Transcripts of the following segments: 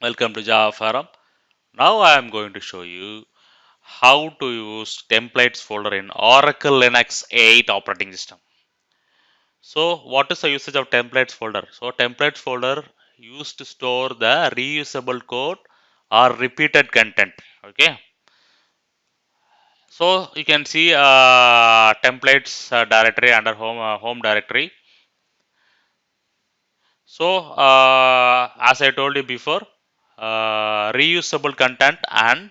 Welcome to Java Forum. Now I am going to show you how to use templates folder in Oracle Linux 8 operating system. So what is the usage of templates folder? So templates folder used to store the reusable code or repeated content. Okay. So you can see templates directory under home directory. So as I told you before, reusable content and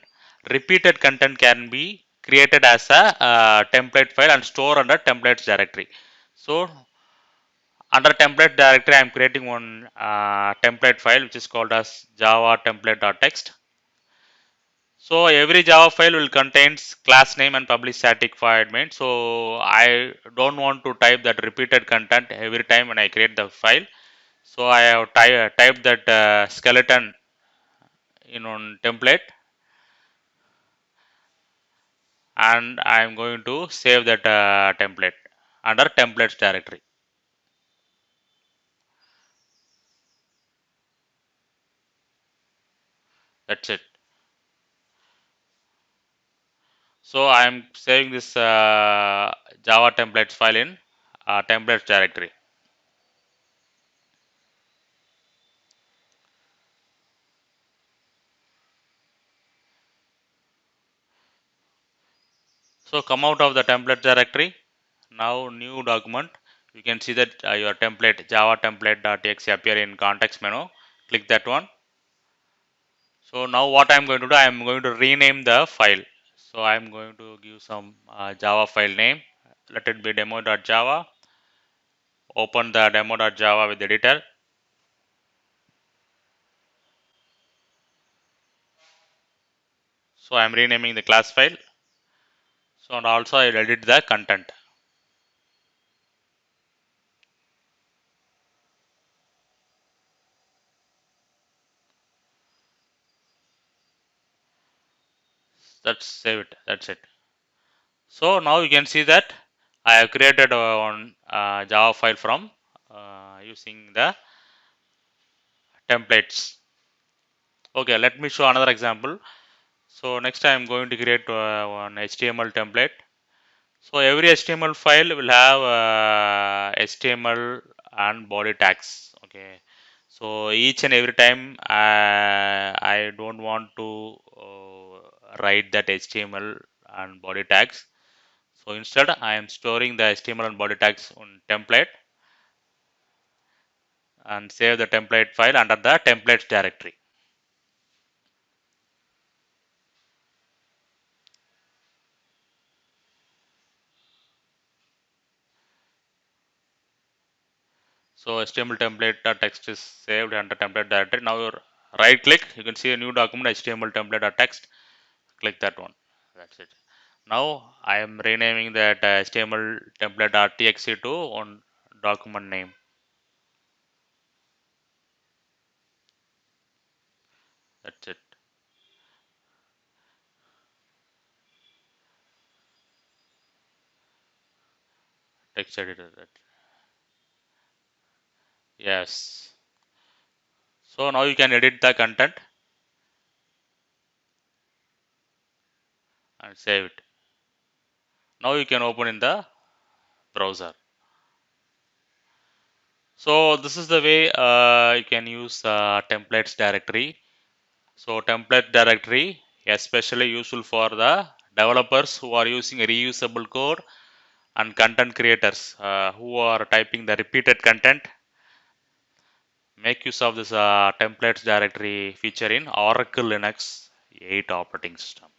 repeated content can be created as a template file and store under templates directory. So under template directory, I am creating one template file which is called as java template.txt. So every Java file will contains class name and public static void main. So I don't want to type that repeated content every time when I create the file. So I have typed that skeleton in one template, and I am going to save that template under templates directory. That's it. So I am saving this Java templates file in templates directory. So come out of the template directory. Now new document. You can see that your template java template.txt appear in context menu. Click that one. So now what I am going to do, I am going to rename the file. So I am going to give some Java file name. Let it be demo.java. Open the demo.java with the editor. So I am renaming the class file. So and also I will edit the content. Let's save it. That's it. So now you can see that I have created one Java file from using the templates. Okay, let me show another example. So next I am going to create one HTML template. So every HTML file will have HTML and body tags. Okay. So each and every time I don't want to write that HTML and body tags. So instead I am storing the HTML and body tags on template and save the template file under the templates directory. So HTML template text is saved under template directory. Now you right click, you can see a new document HTML template text. Click that one. That's it. Now I am renaming that HTML template.txt to on document name. That's it. Text editor. Yes. So now you can edit the content and save it. Now you can open in the browser. So this is the way you can use templates directory. So template directory especially useful for the developers who are using reusable code and content creators who are typing the repeated content. Make use of this templates directory feature in Oracle Linux 8 operating system.